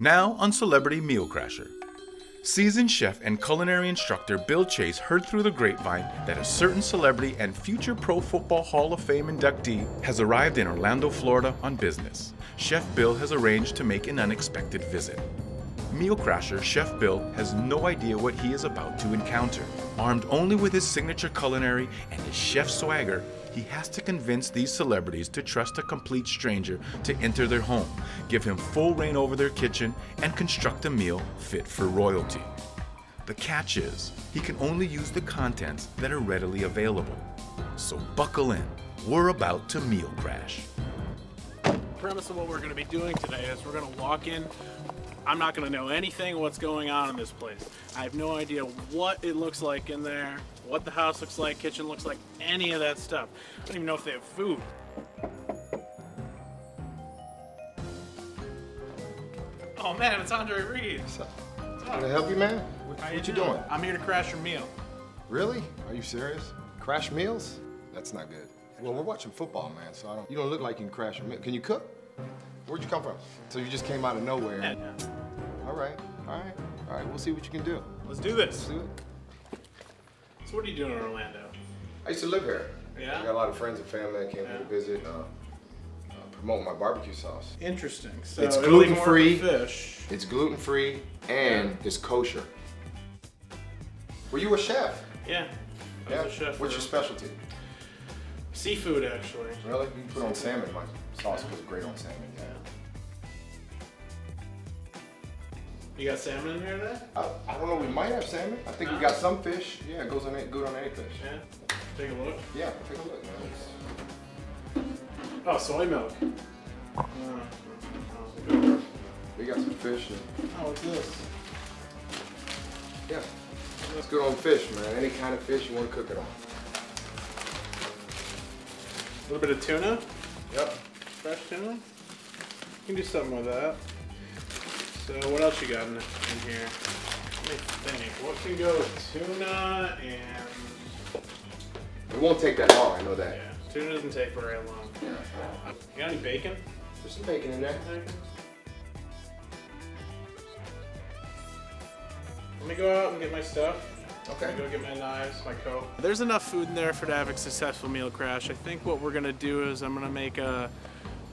Now on Celebrity Meal Crasher. Seasoned chef and culinary instructor Bill Chase heard through the grapevine that a certain celebrity and future Pro Football Hall of Fame inductee has arrived in Orlando, Florida on business. Chef Bill has arranged to make an unexpected visit. Meal Crasher Chef Bill has no idea what he is about to encounter. Armed only with his signature culinary and his chef swagger, he has to convince these celebrities to trust a complete stranger to enter their home, give him full reign over their kitchen, and construct a meal fit for royalty. The catch is, he can only use the contents that are readily available. So buckle in, we're about to meal crash. The premise of what we're going to be doing today is we're going to walk in. I'm not going to know anything what's going on in this place. I have no idea what it looks like in there, what the house looks like, kitchen looks like, any of that stuff. I don't even know if they have food. Oh man, it's Andre Reeves. Can I help you, man? What you doing? I'm here to crash your meal. Really? Are you serious? Crash meals? That's not good. Well, we're watching football, man, so you don't look like you can crash a meal. Can you cook? Where'd you come from? So you just came out of nowhere. Yeah. All right. We'll see what you can do. Let's do this. Let's do it. So what are you doing in Orlando? I used to live here. Yeah? I got a lot of friends and family that came here to visit, promote my barbecue sauce. Interesting. So It's gluten-free. Fish. It's gluten-free and it's kosher. Were you a chef? Yeah. I was a chef. What's your specialty? Seafood, actually. Really? You put on salmon. My sauce goes great on salmon. Yeah. You got salmon in here today? I don't know. We might have salmon. I think we got some fish. Yeah, it goes on it. Good on any fish. Yeah. Take a look. Yeah, take a look, man. Oh, soy milk. We got some fish. Oh, what's this? Yeah, that's good on fish, man. Any kind of fish you want to cook it on. A little bit of tuna. Yep. Fresh tuna. You can do something with that. So what else you got in here? Let me think. What can go with tuna and... It won't take that long, I know that. Yeah, tuna doesn't take very long. Yeah. You got any bacon? There's some bacon in there. Let me go out and get my stuff. Okay. I'm gonna go get my knives, my coat. There's enough food in there for to have a successful meal crash. I think what we're gonna do is I'm gonna make a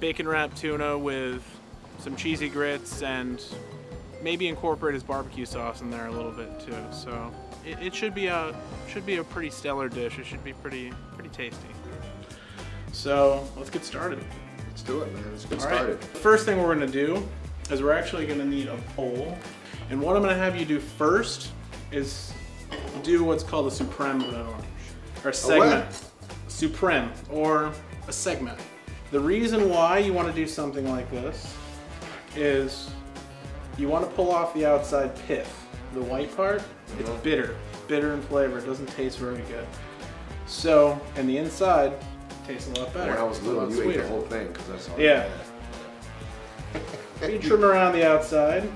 bacon wrapped tuna with some cheesy grits and maybe incorporate his barbecue sauce in there a little bit too. So it should be a pretty stellar dish. It should be pretty tasty. So let's get started. Let's do it, man. Let's get All right. started. First thing we're gonna do is we're actually gonna need a bowl. And what I'm gonna have you do first is do what's called a supreme or segment. Supreme or a segment. The reason why you want to do something like this is you want to pull off the outside pith. The white part, it's bitter in flavor. It doesn't taste very good. So, and the inside tastes a lot better. When I was little, you sweeter. ate the whole thing because that's all. Yeah. You trim around the outside.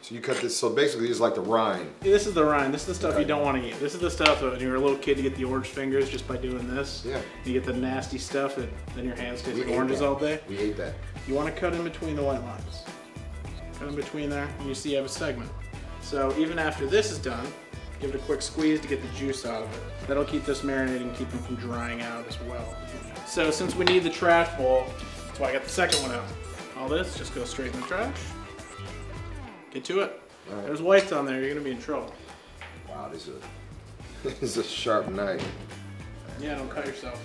So you cut this, so basically it's like the rind. This is the rind. This is the stuff you don't want to eat. This is the stuff that when you were a little kid, you get the orange fingers just by doing this. Yeah. You get the nasty stuff that then your hands taste We like ate oranges that. all day. We ate that. You want to cut in between the white lines. Cut in between there, and you see you have a segment. So even after this is done, give it a quick squeeze to get the juice out of it. That'll keep this marinating and keep them from drying out as well. So since we need the trash bowl, that's why I got the second one out. All this just goes straight in the trash. Get to it. Right. There's whites on there, you're gonna be in trouble. Wow, this is a sharp knife. Yeah, don't cut yourself.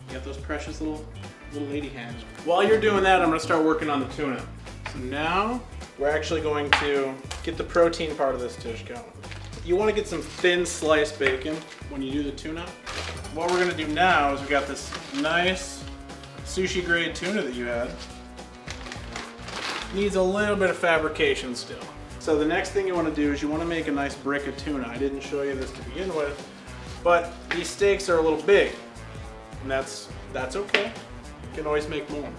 You got those precious little lady hands. While you're doing that, I'm gonna start working on the tuna. So now, we're actually going to get the protein part of this dish going. You wanna get some thin sliced bacon when you do the tuna. What we're gonna do now is we got this nice sushi grade tuna that you had. Needs a little bit of fabrication still. So the next thing you want to do is you want to make a nice brick of tuna. I didn't show you this to begin with, but these steaks are a little big, and that's okay. You can always make more.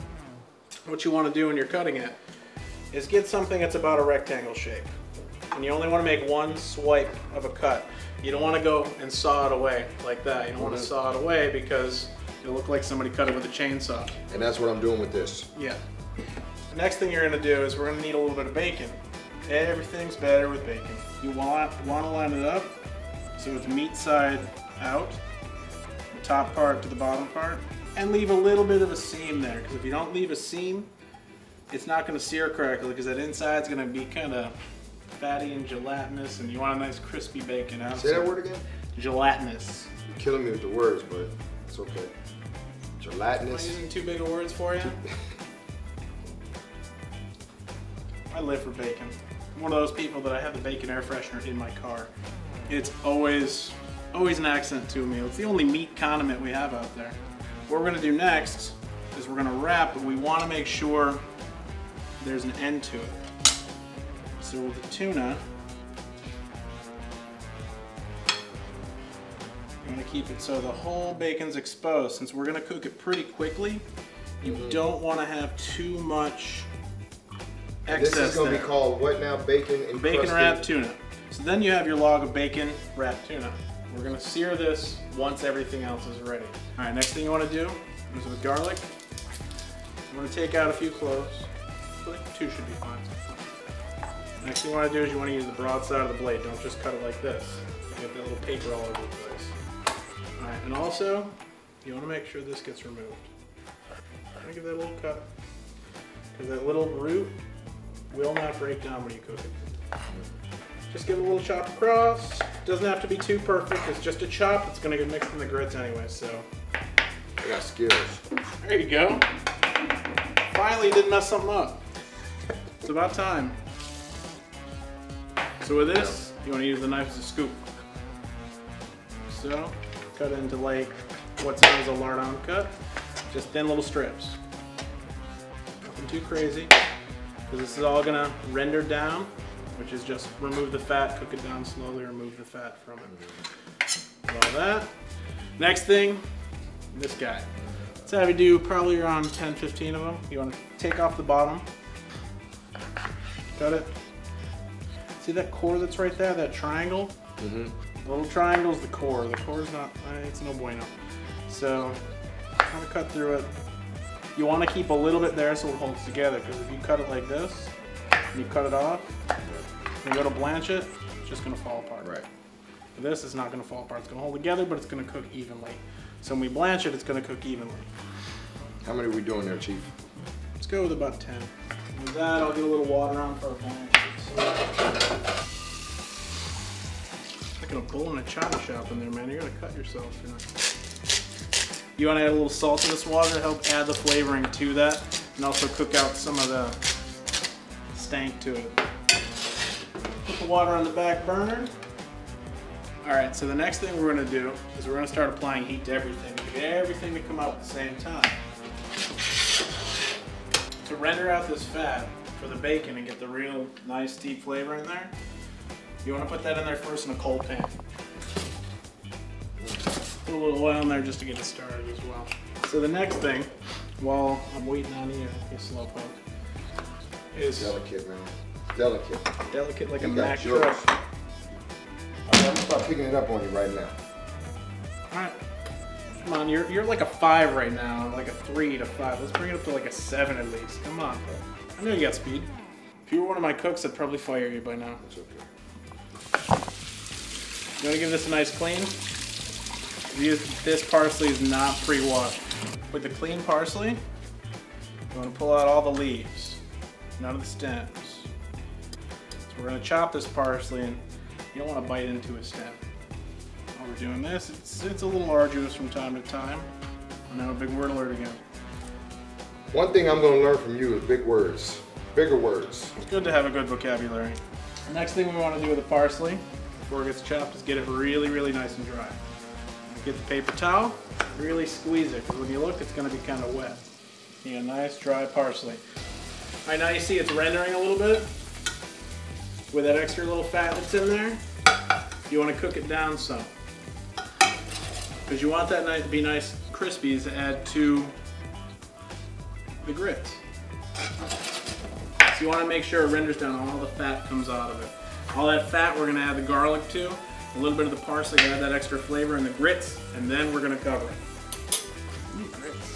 What you want to do when you're cutting it is get something that's about a rectangle shape. And you only want to make one swipe of a cut. You don't want to go and saw it away like that. You don't want to saw it away because it'll look like somebody cut it with a chainsaw. And that's what I'm doing with this. Yeah. The next thing you're gonna do is we're gonna need a little bit of bacon. Everything's better with bacon. You want to line it up so it's meat side out, the top part to the bottom part, and leave a little bit of a seam there, because if you don't leave a seam, it's not gonna sear correctly, because that inside's gonna be kind of fatty and gelatinous, and you want a nice crispy bacon out. Say that word again? Gelatinous. You're killing me with the words, but it's okay. Gelatinous. Am I using too big of words for you? I live for bacon. I'm one of those people that I have the bacon air freshener in my car. It's always an accent to a meal. It's the only meat condiment we have out there. What we're gonna do next is we're gonna wrap, but we wanna make sure there's an end to it. So with the tuna, I'm gonna keep it so the whole bacon's exposed. Since we're gonna cook it pretty quickly, you don't wanna have too much excess. This is gonna be called what now? Bacon and bacon wrapped tuna. So then you have your log of bacon wrapped tuna. We're gonna sear this once everything else is ready. All right, next thing you wanna do is with garlic. I'm gonna take out a few cloves. I think 2 should be fine. Next thing you wanna do is you wanna use the broad side of the blade. Don't just cut it like this. You have that little paper all over the place. All right, and also, you wanna make sure this gets removed. I'm gonna give that a little cut, because that little root will not break down when you cook it. Just give it a little chop across. Doesn't have to be too perfect. It's just a chop. It's gonna get mixed in the grits anyway, so. I got skills. There you go. Finally, you didn't mess something up. It's about time. So with this, you wanna use the knife as a scoop. So, cut it into like what's known as a lardon cut. Just thin little strips. Nothing too crazy, because this is all gonna render down, which is just remove the fat, cook it down slowly, remove the fat from it. All that. Next thing, this guy. Let's have you do probably around 10-15 of them. You want to take off the bottom, cut it. See that core that's right there, that triangle? The little triangle's the core. The core's not, it's no bueno. So, kind of cut through it. You want to keep a little bit there so it holds together, because if you cut it like this, and you cut it off, and you go to blanch it, it's just going to fall apart. Right. This is not going to fall apart. It's going to hold together, but it's going to cook evenly. So when we blanch it, it's going to cook evenly. How many are we doing there, Chief? Let's go with about 10. With that, I'll get a little water on for our blanch. Like a bull in a china shop in there, man. You're going to cut yourself. You want to add a little salt to this water to help add the flavoring to that, and also cook out some of the stank to it. Put the water on the back burner. Alright, so the next thing we're going to do is we're going to start applying heat to everything. Get everything to come out at the same time. To render out this fat for the bacon and get the real nice deep flavor in there, you want to put that in there first in a cold pan. Put a little oil in there just to get it started as well. So the next thing, while I'm waiting on you, slow poke, is delicate, man. Delicate. Delicate like you a Mack yours. truck. I'm gonna start picking it up on you right now. Alright. Come on, you're like a 5 right now, like a 3 to 5. Let's bring it up to like a 7 at least. Come on. I know you got speed. If you were one of my cooks, I'd probably fire you by now. It's okay. You want to give this a nice clean? This parsley is not pre-washed. With the clean parsley, you want to pull out all the leaves, none of the stems. So we're going to chop this parsley, and you don't want to bite into a stem. While we're doing this, it's a little arduous from time to time. I know, big word alert again. One thing I'm going to learn from you is big words, bigger words. It's good to have a good vocabulary. The next thing we want to do with the parsley, before it gets chopped, is get it really, really nice and dry. Get the paper towel, really squeeze it, because when you look, it's going to be kind of wet. You get a nice dry parsley. All right, now you see it's rendering a little bit. With that extra little fat that's in there, you want to cook it down some. Because you want that to be nice crispy to add to the grits. So you want to make sure it renders down, all the fat comes out of it. All that fat we're going to add the garlic to, a little bit of the parsley to add that extra flavor in the grits, and then we're going to cover it. Ooh, grits.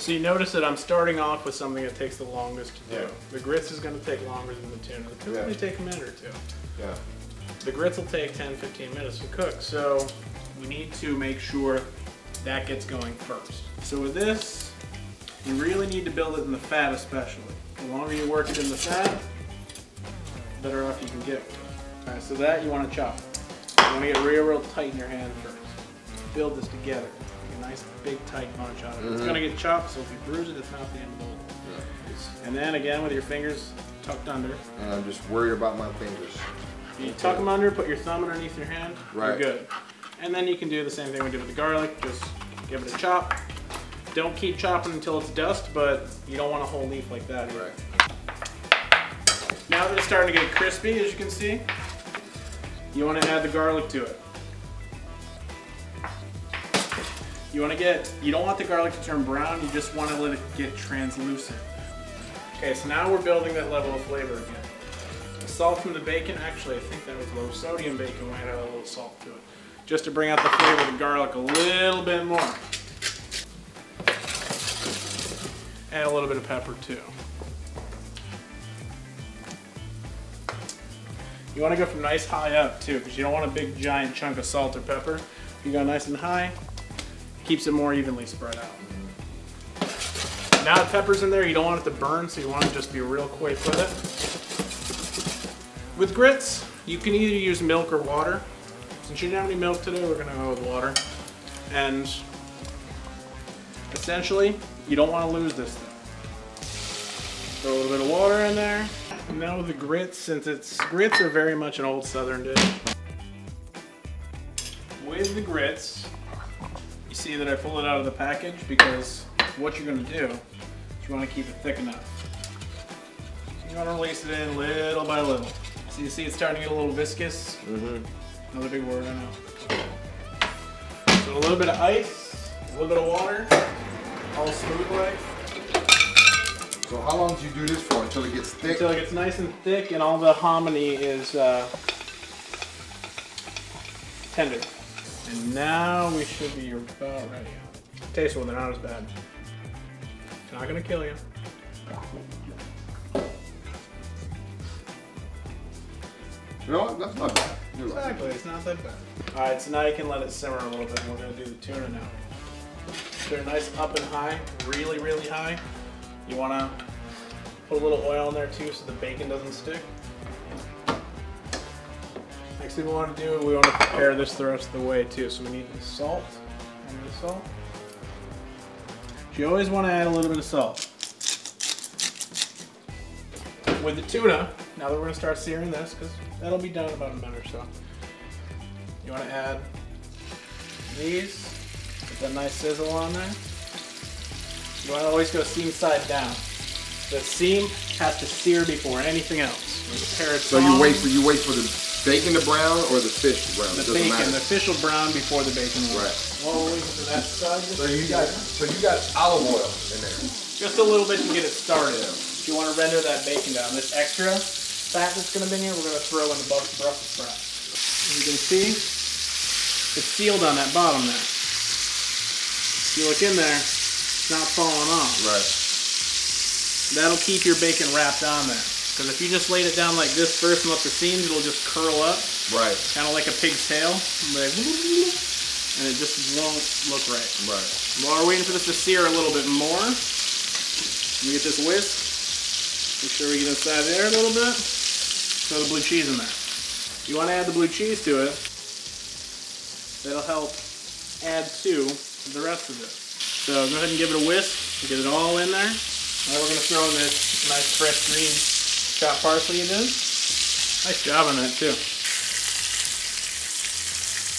So you notice that I'm starting off with something that takes the longest to do. Yeah. The grits is going to take longer than the tuna. The tuna may take a minute or two. Yeah. The grits will take 10-15 minutes to cook, so we need to make sure that gets going first. So with this, you really need to build it in the fat especially. The longer you work it in the fat, the better off you can get with it. Alright, so that you want to chop. You want to get real tight in your hand first. Build this together. Get a nice big tight bunch out of it. It's going to get chopped, so if you bruise it, it's not the end of the world. Yeah. And then again with your fingers tucked under. And I'm just worried about my fingers. You tuck them under, put your thumb underneath your hand, right. You're good. And then you can do the same thing we did with the garlic, just give it a chop. Don't keep chopping until it's dust, but you don't want a whole leaf like that either. Right. Now that it's starting to get crispy, as you can see, you want to add the garlic to it. You don't want the garlic to turn brown, you just want to let it get translucent. Okay, so now we're building that level of flavor again. The salt from the bacon, actually I think that was low sodium bacon, we added a little salt to it. Just to bring out the flavor of the garlic a little bit more. Add a little bit of pepper too. You want to go from nice high up too, because you don't want a big giant chunk of salt or pepper. If you go nice and high, keeps it more evenly spread out. Now the pepper's in there, you don't want it to burn, so you want to just be real quick with it. With grits, you can either use milk or water. Since you didn't have any milk today, we're gonna go with water. And essentially, you don't want to lose this thing. Throw a little bit of water in there. And now with the grits, since grits are very much an old Southern dish. With the grits, you see that I pull it out of the package because what you're going to do is you want to keep it thick enough. You want to release it in little by little. So you see it's starting to get a little viscous. Another big word, I know. So a little bit of ice, a little bit of water, all smooth like. So how long do you do this for? Until it gets thick? Until it gets nice and thick and all the hominy is tender. And now we should be about ready. Taste one, they're not as bad. It's not gonna kill you. You know what? That's not bad. Exactly, it's not that bad. Alright, so now you can let it simmer a little bit. We're gonna do the tuna now. They're nice up and high, really, really high. You wanna put a little oil in there too so the bacon doesn't stick. Next thing we want to do, we want to prepare this the rest of the way too. So we need the salt and the salt. You always want to add a little bit of salt. With the tuna, now that we're going to start searing this, because that'll be done in about a minute or so. You want to add these, get that nice sizzle on there. You want to always go seam side down. The seam has to sear before anything else. So you wait for the bacon to brown or the fish to brown? The bacon, the fish will brown before the bacon will. Right. Well, we'll to that side. So you got olive oil in there. Just a little bit to get it started. If you want to render that bacon down, this extra fat that's going to be in here, we're going to throw in the Brussels sprouts. As you can see, it's sealed on that bottom there. If you look in there, it's not falling off. Right. That'll keep your bacon wrapped on there. Because if you just laid it down like this first and let the seams, it'll just curl up. Right. Kind of like a pig's tail. And it just won't look right. Right. While we're waiting for this to sear a little bit more, we get this whisk. Make sure we get inside there a little bit. Throw the blue cheese in there. You want to add the blue cheese to it. That'll help add to the rest of it. So go ahead and give it a whisk. Get it all in there. Now we're going to throw in this nice fresh green chopped parsley you did. Nice job on that too.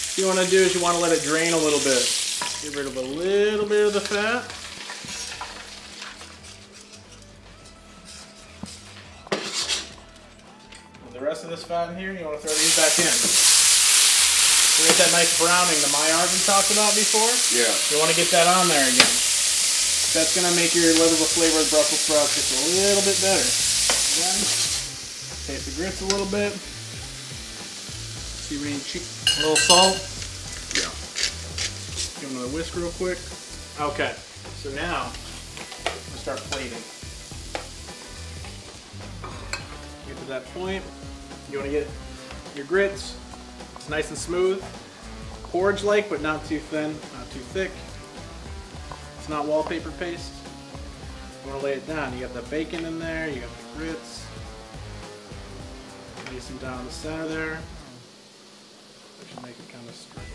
What you want to do is you want to let it drain a little bit. Get rid of a little bit of the fat. And the rest of this fat in here, you want to throw these back in. We get that nice browning that Maillard we talked about before. Yeah. You want to get that on there again. That's going to make your level of flavor of Brussels sprouts just a little bit better. Again, taste the grits a little bit. See if we need a little salt. Yeah. Give them another whisk real quick. Okay, so now start plating. Get to that point, you want to get your grits. It's nice and smooth, porridge-like, but not too thin, not too thick. It's not wallpaper paste. You want to lay it down. You got the bacon in there, you got the grits. Lay some down in the center there. That should make it kind of straight.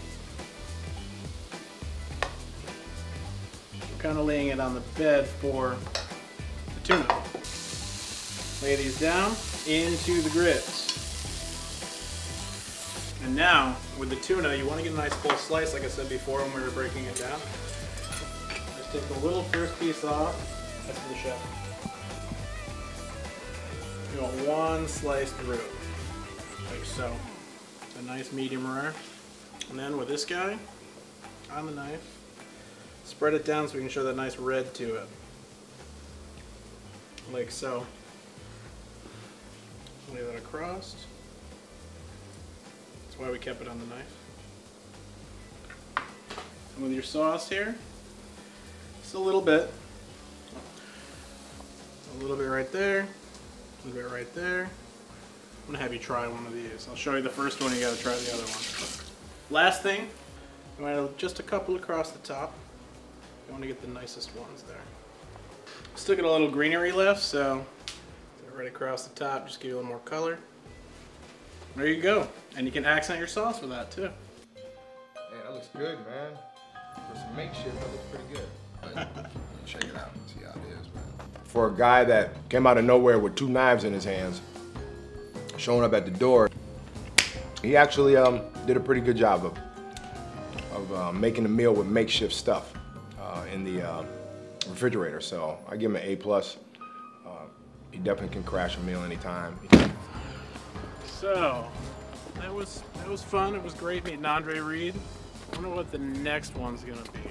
We're kind of laying it on the bed for the tuna. Lay these down into the grits. And now, with the tuna, you want to get a nice full slice, like I said before when we were breaking it down. Just take the little first piece off. That's for the chef. You want one slice through, like so. A nice medium rare. And then with this guy, on the knife, spread it down so we can show that nice red to it. Like so. Lay that across. That's why we kept it on the knife. And with your sauce here, just a little bit. A little bit right there. A little bit right there. I'm gonna have you try one of these. I'll show you the first one, you gotta try the other one. Last thing, you want just a couple across the top. You want to get the nicest ones there. Still got a little greenery left, so right across the top, just give you a little more color. There you go. And you can accent your sauce with that too. Man, that looks good, man. For some makeshift, that looks pretty good. But check it out, see how it is, man. For a guy that came out of nowhere with 2 knives in his hands, showing up at the door, he actually did a pretty good job of making a meal with makeshift stuff in the refrigerator. So I give him an A+. He definitely can crash a meal anytime. So that was fun. It was great meeting Andre Reed. I wonder what the next one's gonna be.